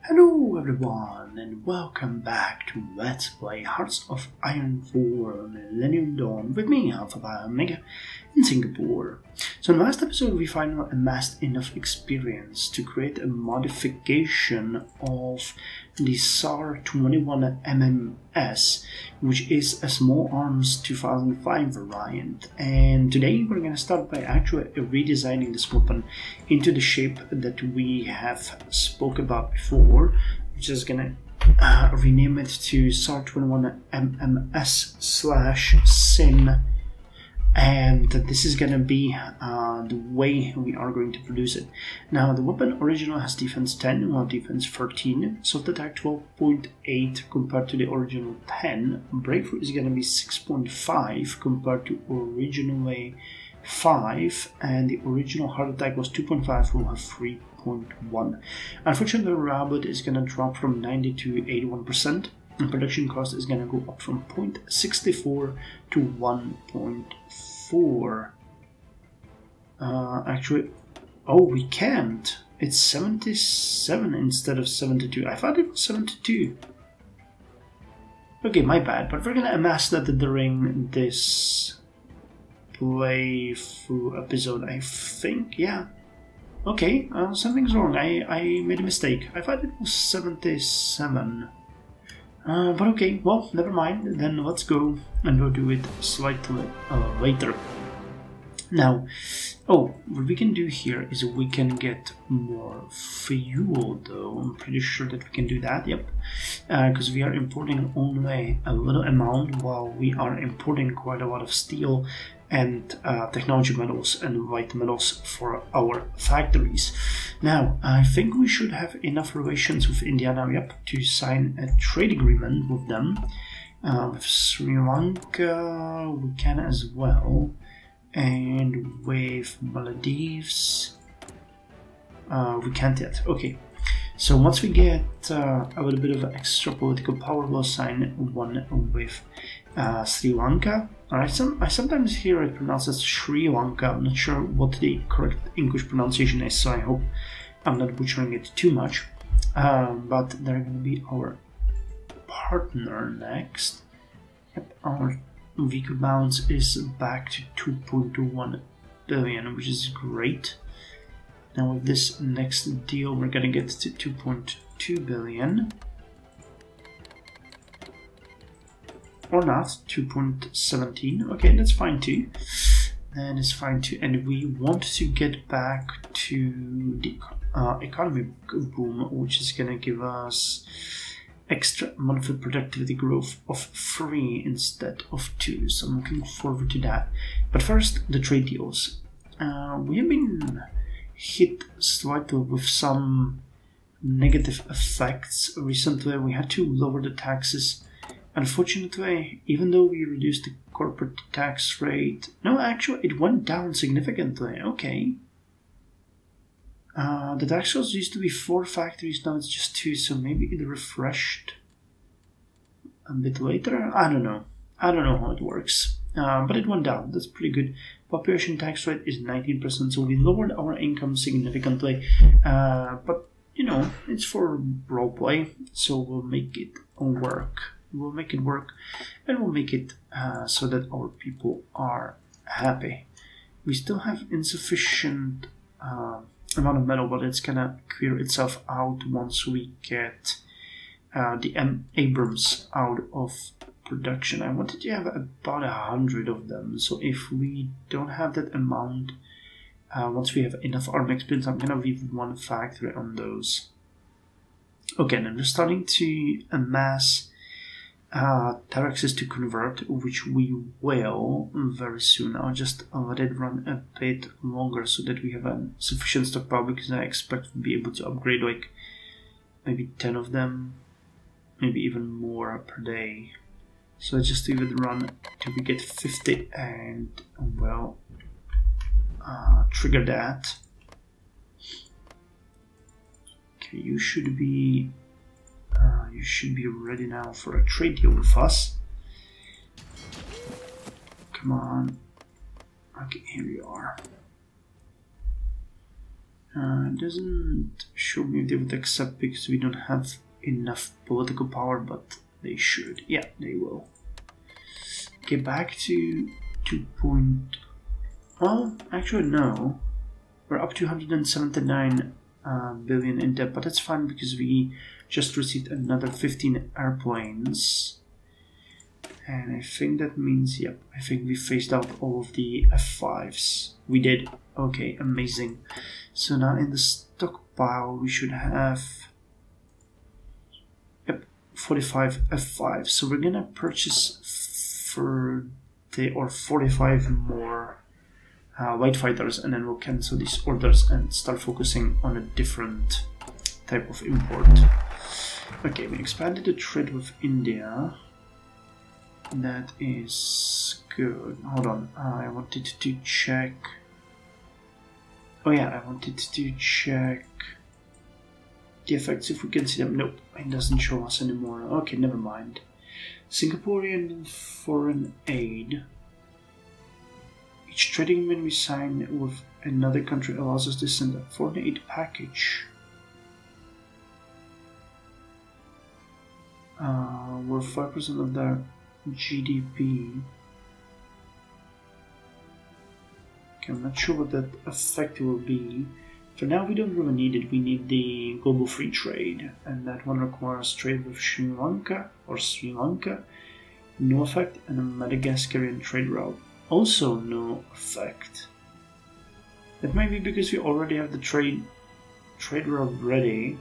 Hello everyone and welcome back to Let's Play Hearts of Iron 4 Millennium Dawn with me, HoI4 AAT in Singapore. So in the last episode we finally amassed enough experience to create a modification of the SAR-21 MMS, which is a small arms 2005 variant, and today we're going to start by actually redesigning this weapon into the shape that we have spoke about before. I'm just going to rename it to SAR-21 MMS/SIN, and this is going to be the way we are going to produce it. Now the weapon original has defense 10 while defense 13, soft attack 12.8 compared to the original 10, breakthrough is going to be 6.5 compared to originally 5, and the original heart attack was 2.5, we'll have 3.1. Unfortunately the robot is going to drop from 90 to 81%. And production cost is going to go up from 0.64 to 1.4. Actually, oh, we can't. It's 77 instead of 72. I thought it was 72. Okay, my bad. But we're going to amass that during this playthrough episode, I think. Yeah. Okay, something's wrong. I made a mistake. I thought it was 77. But okay, well, never mind, then let's go and we'll do it slightly later. Now, what we can do here is we can get more fuel though. I'm pretty sure that we can do that, yep. Because we are importing only a little amount while we are importing quite a lot of steel and technology metals and white metals for our factories. Now, I think we should have enough relations with India now, yep, to sign a trade agreement with them. With Sri Lanka, we can as well. And with Maldives, we can't yet. Okay, so once we get a little bit of extra political power, we'll sign one with Sri Lanka. I sometimes hear it pronounced as Sri Lanka. I'm not sure what the correct English pronunciation is, so I hope I'm not butchering it too much. But they're going to be our partner next. Yep, our vehicle balance is back to 2.1 billion, which is great. Now with this next deal, we're going to get to 2.2 billion. Or not, 2.17. Okay, that's fine too. And it's fine too. And we want to get back to the economy boom, which is going to give us extra monthly productivity growth of 3 instead of 2. So I'm looking forward to that. But first, the trade deals. We have been hit slightly with some negative effects recently. We had to lower the taxes. Unfortunately, even though we reduced the corporate tax rate, no, actually, it went down significantly. Okay. The tax cost used to be 4 factories, now it's just 2, so maybe it refreshed a bit later. I don't know how it works. But it went down. That's pretty good. Population tax rate is 19%, so we lowered our income significantly. But, you know, it's for roleplay, so we'll make it work. We'll make it work, and we'll make it so that our people are happy. We still have insufficient amount of metal, but it's gonna clear itself out once we get the Abrams out of production. I wanted to have about 100 of them, so if we don't have that amount, once we have enough army experience, I'm gonna leave 1 factory on those. Okay, then we're starting to amass Terraxes to convert, which we will very soon. I'll just let it run a bit longer so that we have a sufficient stockpile, because I expect to be able to upgrade like maybe 10 of them, maybe even more per day. So let's just leave it run till we get 50 and well trigger that. Okay, you should be ready now for a trade deal with us. Come on. Okay, here we are. It doesn't show me if they would accept because we don't have enough political power, but they should. Yeah, they will. Okay, back to 2 point... Well, actually no. We're up to 179 billion in debt, but that's fine because we just received another 15 airplanes. And I think that means, yep, I think we phased out all of the F5s. We did. Okay, amazing. So now in the stockpile we should have 45 F5s. So we're gonna purchase 45 more white fighters, and then we'll cancel these orders and start focusing on a different type of import. Okay, we expanded the trade with India. That is good. Hold on, I wanted to check. Oh yeah, I wanted to check the effects if we can see them. Nope, it doesn't show us anymore. Okay, never mind. Singaporean foreign aid. Each trading agreement we sign with another country allows us to send a foreign aid package. We're 5% of their GDP. Okay, I'm not sure what that effect will be. For now, we don't really need it. We need the global free trade, and that one requires trade with Sri Lanka, no effect, and a Madagascarian trade route, also no effect. That might be because we already have the trade route ready,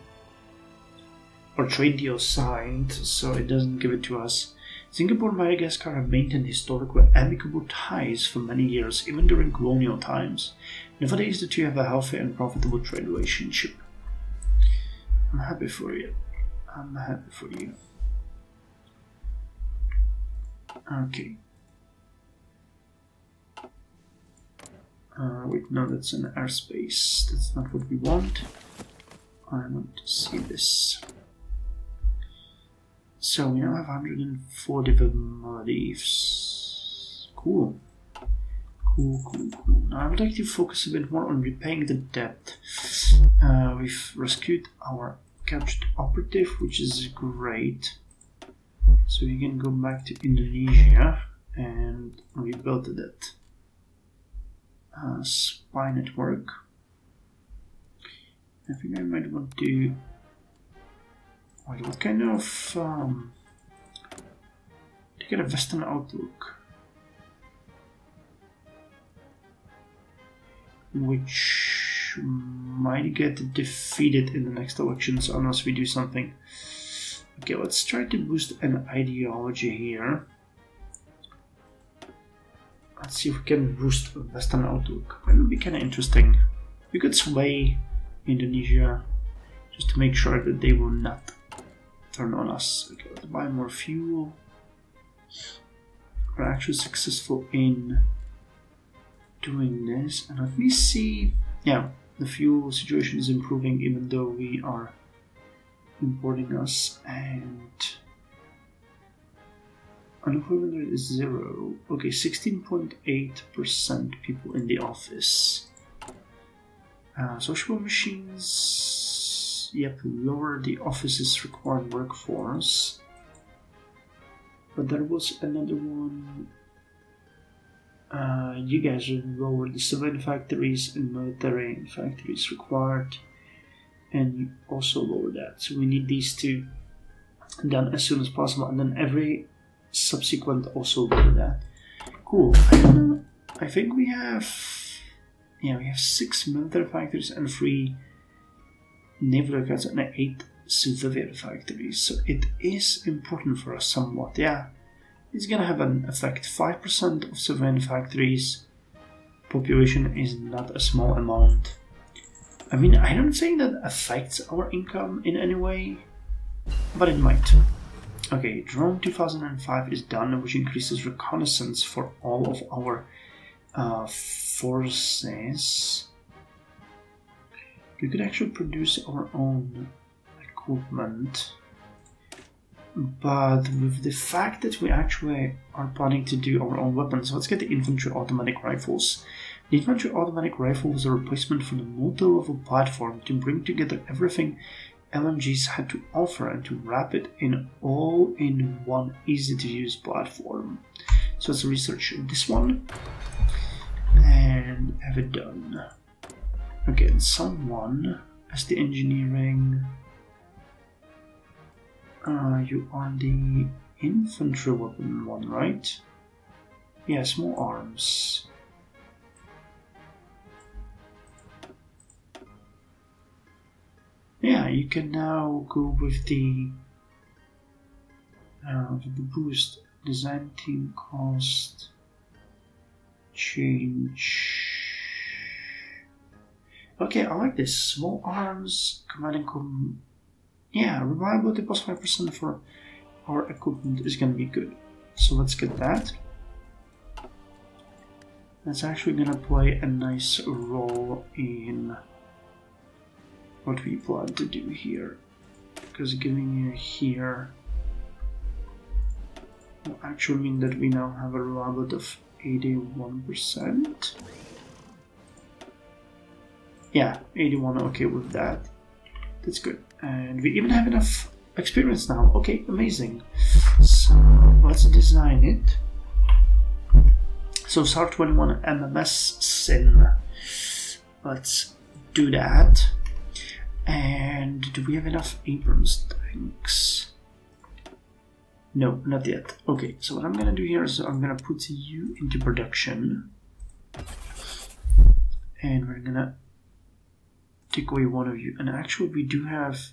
or trade deal signed, so it doesn't give it to us. Singapore and Madagascar have maintained historical amicable ties for many years, even during colonial times. Nowadays, the two have a healthy and profitable trade relationship. I'm happy for you. I'm happy for you. Okay. Wait, no, that's an airspace. That's not what we want. I want to see this. So we now have 140 with Maldives. Cool. Cool. Now I would like to focus a bit more on repaying the debt. We've rescued our captured operative, which is great. So we can go back to Indonesia and rebuild the debt. Spy network. I think I might want to... Wait, what kind of... to get a Western outlook. Which might get defeated in the next elections unless we do something. Okay, let's try to boost an ideology here. Let's see if we can boost a Western outlook. That would be kind of interesting. We could sway Indonesia just to make sure that they will not turn on us. Okay, let's buy more fuel. We're actually successful in doing this, and let me see. Yeah, the fuel situation is improving even though we are importing us, and unemployment rate is 0. Okay, 16.8% people in the office. Social machines, yep, lower the office's required workforce. But there was another one. You guys lowered the civilian factories and military factories required, and you also lower that. So we need these two done as soon as possible, and then every subsequent also lower that. Cool. I think we have 6 military factories and 3 naval aircraft and 8 civilian factories. So it is important for us somewhat. Yeah. It's gonna have an effect. 5% of civilian factories population is not a small amount. I mean, I don't think that affects our income in any way, but it might. Okay, drone 2005 is done, which increases reconnaissance for all of our forces. We could actually produce our own equipment. But with the fact that we actually are planning to do our own weapons, let's get the infantry automatic rifles. The infantry automatic rifle was a replacement for the multi-level platform to bring together everything LMGs had to offer and to wrap it in all in one easy-to-use platform. So let's research this one and have it done. Okay, and someone has the engineering. You are the infantry weapon one, right? Yeah, small arms. Yeah, you can now go with the boost. Design team cost change. Okay, I like this. Small arms, command. Yeah, reliability plus 5% for our equipment is gonna be good. So let's get that. That's actually gonna play a nice role in what we plan to do here, because giving you here will actually mean that we now have a reliability of 81%. Yeah, 81, okay with that. That's good. And we even have enough experience now. Okay, amazing. So let's design it. So SAR 21 MMS SIN. Let's do that. And do we have enough Abrams tanks? No, not yet. Okay, so what I'm gonna do here is I'm gonna put you into production. And we're gonna take away one of you. And actually we do have,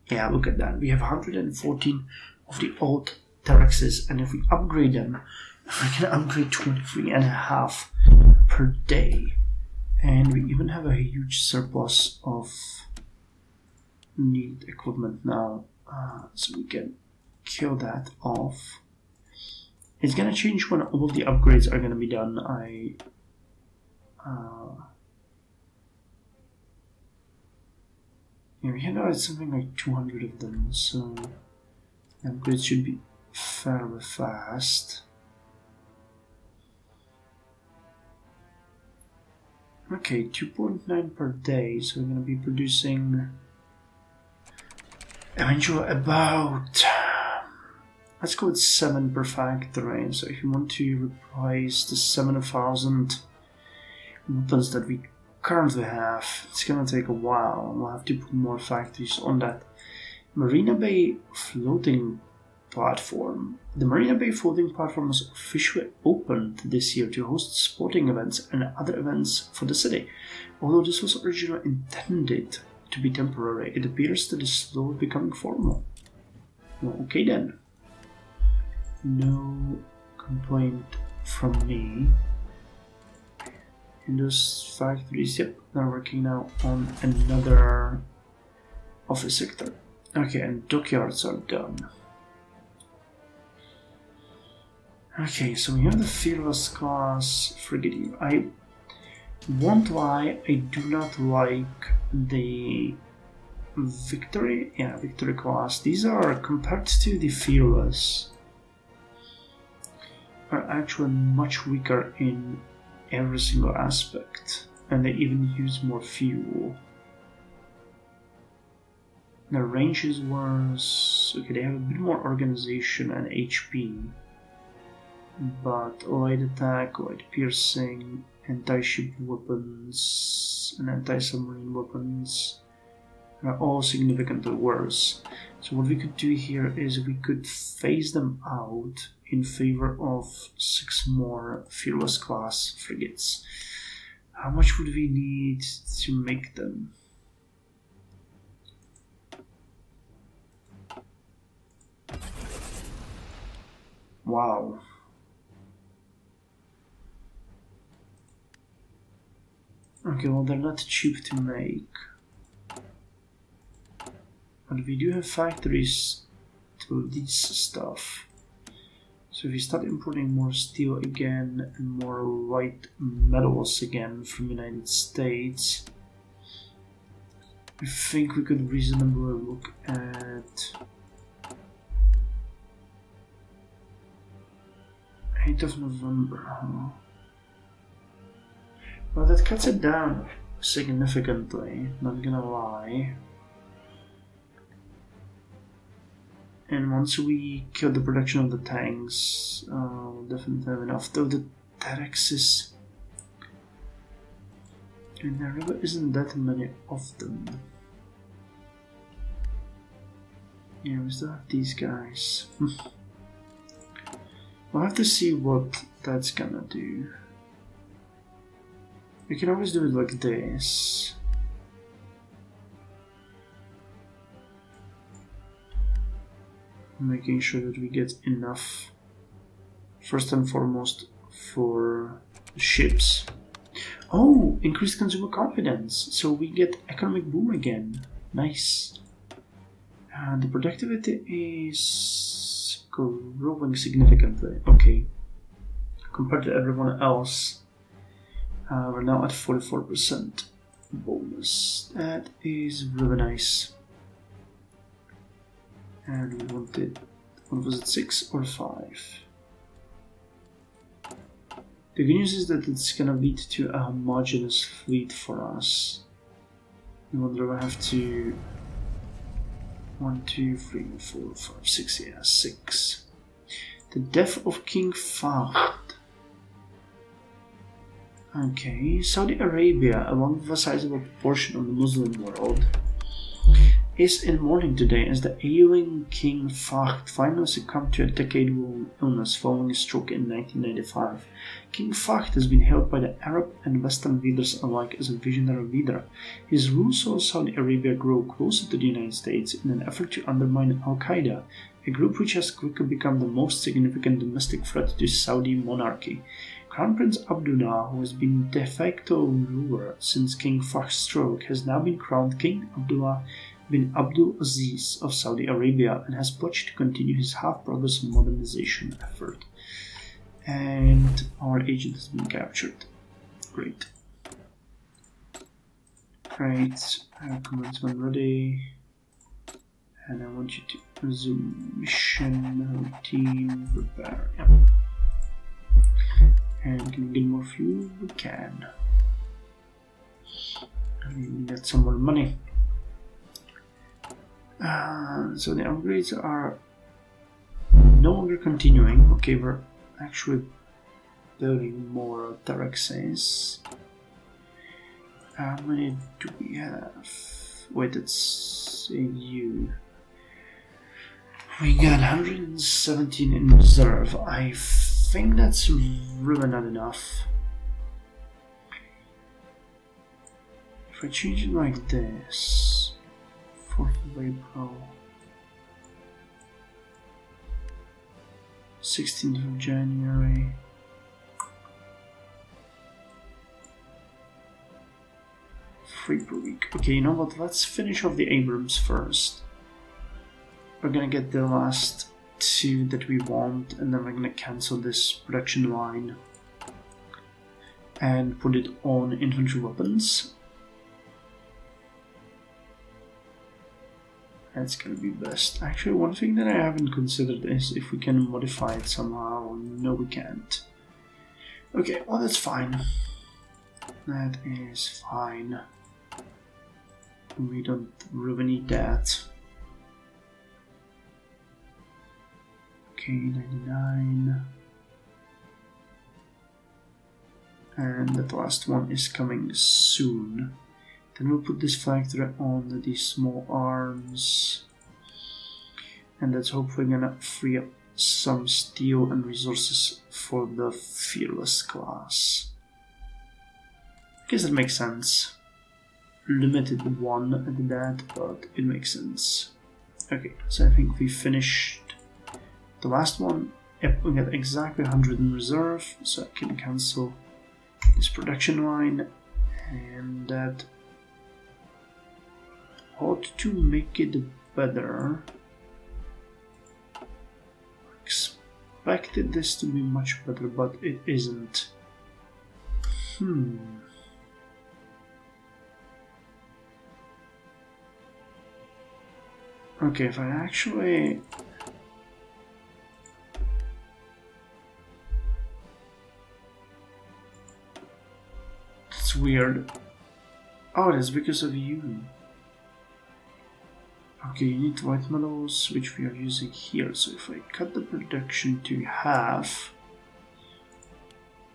yeah, look at that. We have 114 of the old Terexes, and if we upgrade them, we can upgrade 23.5 per day. And we even have a huge surplus of needed equipment now, so we can kill that off. It's gonna change when all of the upgrades are gonna be done. Yeah, we had something like 200 of them, so the upgrades should be fairly fast. Okay, 2.9 per day, so we're gonna be producing eventually about, let's go with 7 per factory. So if you want to replace the 7,000 weapons that we currently have, it's gonna take a while. We'll have to put more factories on that. Marina Bay floating platform. The Marina Bay floating platform was officially opened this year to host sporting events and other events for the city. Although this was originally intended to be temporary, it appears that it's slowly becoming formal. Well, okay then. No complaint from me. And those factories, yep, they're working now on another office sector. Okay, and dockyards are done. Okay, so we have the Fearless class frigate. I won't lie, I do not like the Victory, Victory class. These are, compared to the Fearless, are actually much weaker in every single aspect, and they even use more fuel. Their range is worse. Okay, they have a bit more organization and HP, but light attack, light piercing, anti-ship weapons, and anti-submarine weapons are all significantly worse. So what we could do here is we could phase them out in favor of 6 more Fearless class frigates. How much would we need to make them? Wow. Okay, well, they're not cheap to make. But we do have factories to this stuff. So if we start importing more steel again and more light metals again from the United States, I think we could reasonably look at 8th of November. Well, that cuts it down significantly, not gonna lie. And once we kill the production of the tanks, we'll definitely have enough. Though the Terexes, and there really isn't that many of them. Yeah, we still have these guys. We'll have to see what that's gonna do. We can always do it like this. Making sure that we get enough, first and foremost, for ships. Oh, increased consumer confidence, so we get economic boom again. Nice. And the productivity is growing significantly. Okay, compared to everyone else, we're now at 44% bonus. That is really nice. And we wanted, what was it, 6 or 5? The good news is that it's gonna lead to a homogeneous fleet for us. We wonder if I have to 1, 2, 3, 4, 5, 6, yeah, 6. The death of King Fahd. Okay, Saudi Arabia, along with a sizable proportion of the Muslim world, is in mourning today as the ailing King Fahd finally succumbed to a decade-long illness following a stroke in 1995. King Fahd has been hailed by the Arab and Western leaders alike as a visionary leader. His rule saw Saudi Arabia grow closer to the United States in an effort to undermine Al-Qaeda, a group which has quickly become the most significant domestic threat to Saudi monarchy. Crown Prince Abdullah, who has been de facto ruler since King Fahd's stroke, has now been crowned King Abdullah bin Abdul Aziz of Saudi Arabia and has pledged to continue his half-brother's modernization effort. And our agent has been captured. Great. Great. Commands when ready. And I want you to resume mission, routine, prepare. Yeah. And can we get more fuel? We can. And we get some more money. So the upgrades are no longer continuing. Okay, we're actually building more Terexes. How many do we have? Wait, it's you. We got 117 in reserve. I think that's really not enough. If I change it like this, 4th of April, 16th of January, free per week. Okay, you know what? Let's finish off the Abrams first. We're gonna get the last 2 that we want, and then we're gonna cancel this production line and put it on infantry weapons. That's gonna be best. Actually, one thing that I haven't considered is if we can modify it somehow. No, we can't. Okay, well, that's fine. That is fine. We don't really need that. Okay, 99. And that last one is coming soon. Then we'll put this factory on the small arms, and that's hopefully gonna free up some steel and resources for the Fearless class. I guess that makes sense. Limited one at that, but it makes sense. Okay, so I think we finished the last one. Yep, we got exactly 100 in reserve, so I can cancel this production line, and that ought to make it better. Expected this to be much better, but it isn't. Okay, if I actually weird. Oh, that's because of you. Okay, you need white metals, which we are using here. So if I cut the production to half,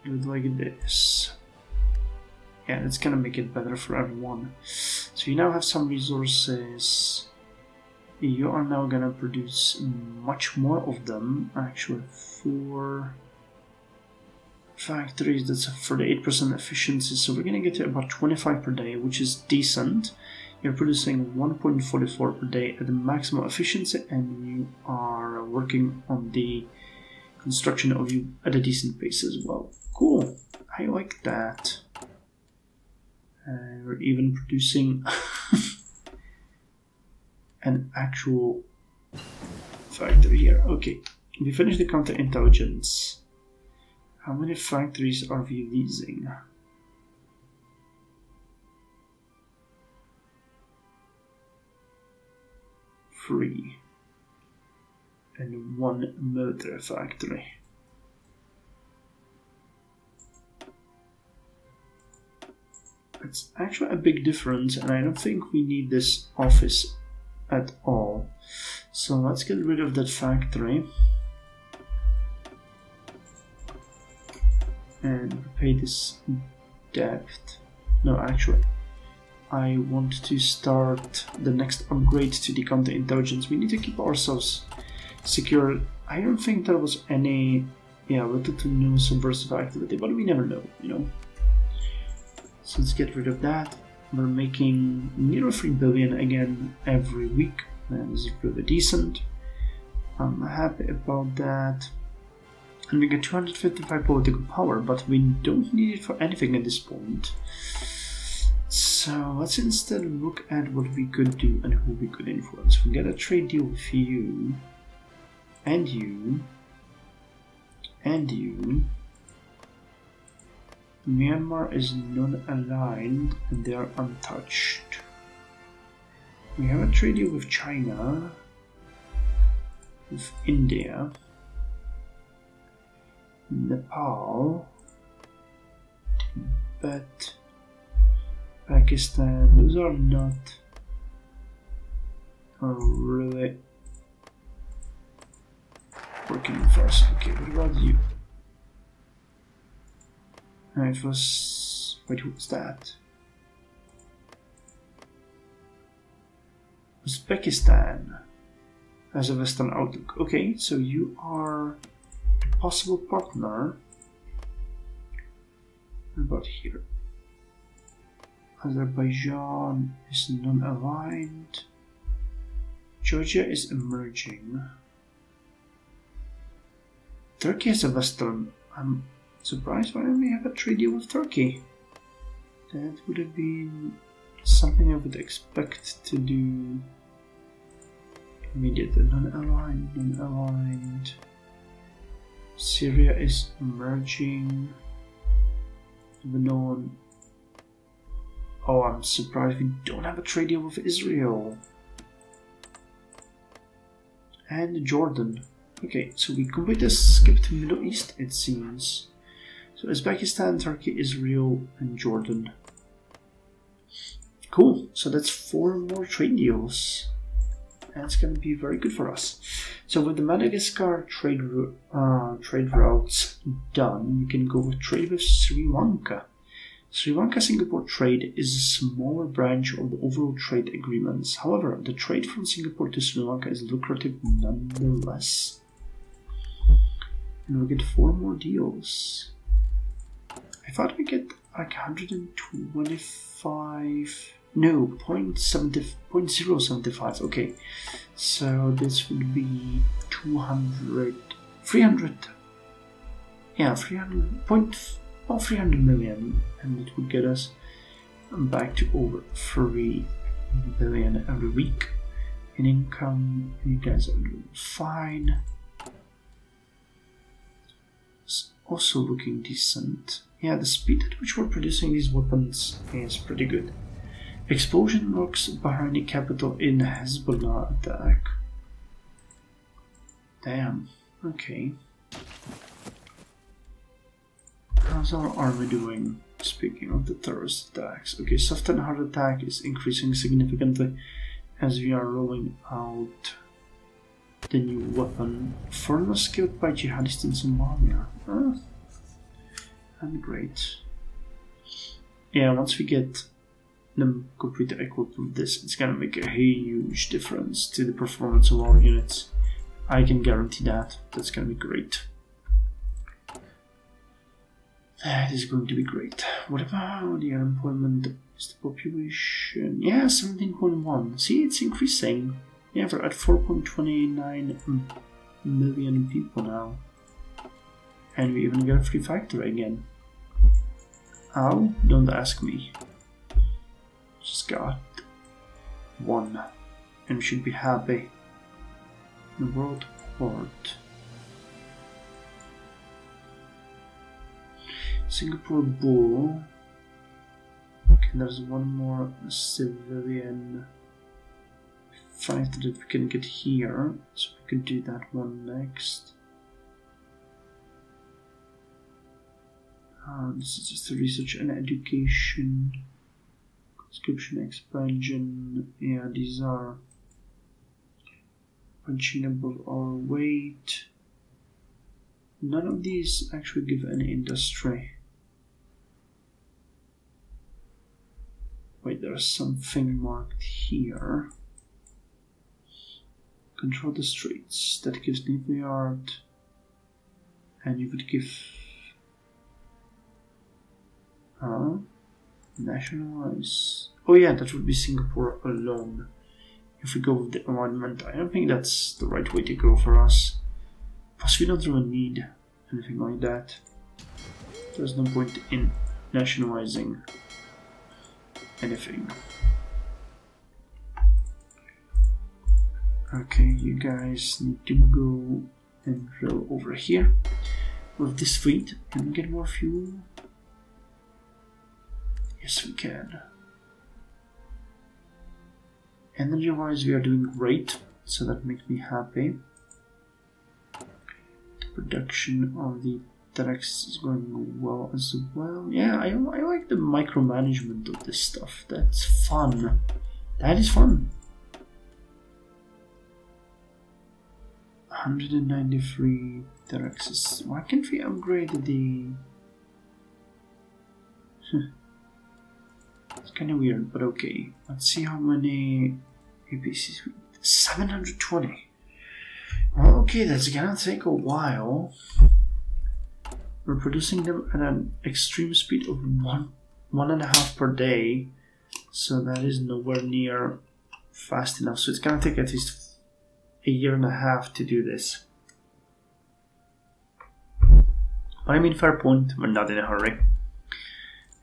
do it like this. Yeah, that's gonna make it better for everyone. So you now have some resources. You are now gonna produce much more of them. Actually, 4 factories, that's for the 8% efficiency. So we're gonna get to about 25 per day, which is decent. You're producing 1.44 per day at the maximum efficiency, and you are working on the construction of you at a decent pace as well. Cool, I like that. We're even producing an actual factory here. Okay, we finished the counterintelligence. How many factories are we leasing? 3. And 1 military factory. It's actually a big difference, and I don't think we need this office at all. So let's get rid of that factory and pay this debt. No, actually, I want to start the next upgrade to the counterintelligence. We need to keep ourselves secure. I don't think there was any, little to no subversive activity, but we never know, you know. So let's get rid of that. We're making nearly 3 billion again every week. That is really decent. I'm happy about that. And we get 255 political power, but we don't need it for anything at this point. So let's instead look at what we could do and who we could influence. We get a trade deal with you, and you, and you. Myanmar is non-aligned and they are untouched. We have a trade deal with China, with India, Nepal, Tibet, Pakistan. Those are not really working for us. Okay, what about you? It was... wait, who was that? Uzbekistan has a Western outlook. Okay, so you are a possible partner. What about here? Azerbaijan is non-aligned. Georgia is emerging. Turkey has a Western... I'm surprised. Why don't we have a trade deal with Turkey? That would have been something I would expect to do immediately. Non-aligned, non-aligned. Syria is emerging. Lebanon. Oh, I'm surprised we don't have a trade deal with Israel. And Jordan. Okay, so we completely skipped Middle East, it seems. So Uzbekistan, Turkey, Israel, and Jordan. Cool, so that's 4 more trade deals. That's going to be very good for us. So with the Madagascar trade routes done, we can go with trade with Sri Lanka. Sri Lanka-Singapore trade is a smaller branch of the overall trade agreements. However, the trade from Singapore to Sri Lanka is lucrative nonetheless. And we get 4 more deals. I thought we get like 125... no, 0.075. Okay, so this would be 300... yeah, 300 million, and it would get us back to over 3 billion every week in income. You guys are doing fine. It's also looking decent. Yeah, the speed at which we're producing these weapons is pretty good. Explosion rocks Bahraini capital in Hezbollah attack. Damn, okay. How's our army doing? Speaking of the terrorist attacks, okay, soft and hard attack is increasing significantly as we are rolling out the new weapon. Foreigners killed by jihadists in Somalia. And great. Yeah, once we get them completely equipped with this, it's gonna make a huge difference to the performance of our units. I can guarantee that. That's gonna be great. That is going to be great. What about the unemployment? Is the population? Yeah, 17.1. See, it's increasing. Yeah, we're at 4.29 million people now. And we even got a free factory again. How? Don't ask me. Just got one. And we should be happy. The world port. Singapore Bull. Okay, there's one more civilian fighter that we can get here, so we can do that one next. This is just the research and education, conscription expansion. Yeah, these are punching above our weight. None of these actually give any industry. Wait, there's something marked here. Control the streets. That gives naval yard. And you would give... nationalize. Oh yeah, that would be Singapore alone. If we go with the alignment, I don't think that's the right way to go for us. Plus we don't really need anything like that. There's no point in nationalizing anything. Okay, you guys need to go and drill over here with this fleet. Can we get more fuel? Yes, we can. Energy wise, we are doing great, so that makes me happy. The production of the Terex is going well as well. Yeah, I like the micromanagement of this stuff. That's fun. That is fun. 193 Terexes. Why can't we upgrade the... It's kind of weird, but okay. Let's see how many APCs we... 720. Well, okay, that's gonna take a while. We're producing them at an extreme speed of 1.5 per day, so that is nowhere near fast enough. So it's gonna take at least a year and a half to do this. But I mean, fair point. We're not in a hurry.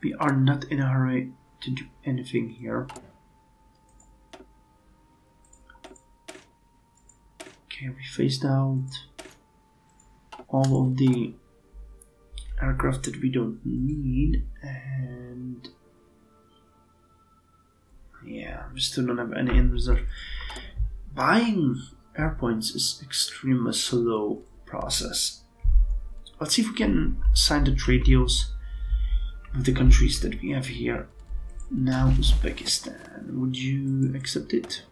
We are not in a hurry to do anything here. Okay, we phased out all of the aircraft that we don't need, and yeah, we still don't have any in reserve. Buying airpoints is extremely slow process. Let's see if we can sign the trade deals with the countries that we have here. Now Uzbekistan, would you accept it?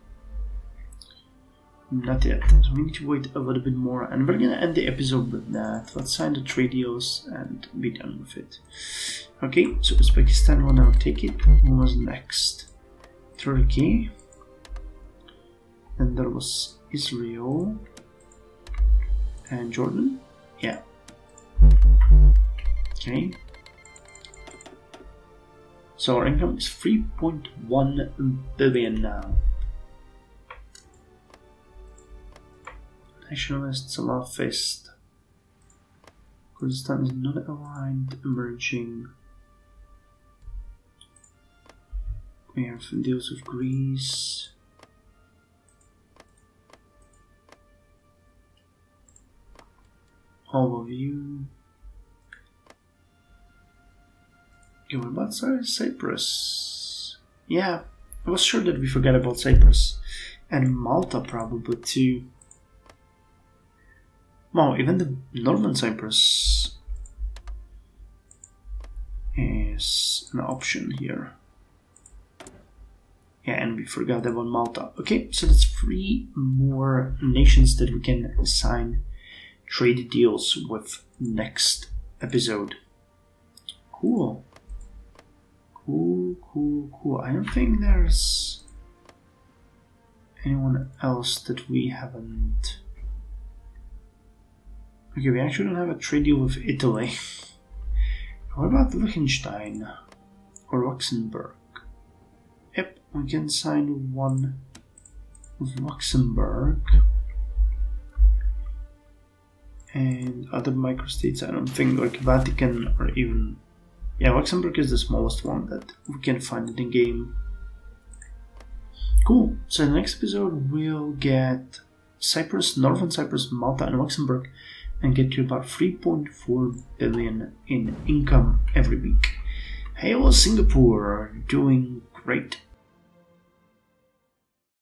Not yet, so we need to wait a little bit more, and we're gonna end the episode with that. Let's sign the trade deals and be done with it. Okay, so Uzbekistan will now take it. Who was next? Turkey. Then there was Israel and Jordan. Yeah. Okay. So our income is 3.1 billion now. Nationalists, Salafist. Kurdistan is not aligned, emerging. We have deals with Greece. All of you. Okay, what about Cyprus? Yeah, I was sure that we forgot about Cyprus. And Malta probably too. Wow, even the northern Cyprus is an option here. Yeah, and we forgot about Malta. Okay, so that's 3 more nations that we can sign trade deals with next episode. Cool. Cool. I don't think there's anyone else that we haven't. Okay, we actually don't have a trade deal with Italy. What about Liechtenstein or Luxembourg? Yep, we can sign one with Luxembourg. And other microstates, I don't think, like Vatican or even... Yeah, Luxembourg is the smallest one that we can find in the game. Cool. So in the next episode we'll get Cyprus, Northern Cyprus, Malta and Luxembourg and get to about 3.4 billion in income every week. HoI4 Singapura doing great.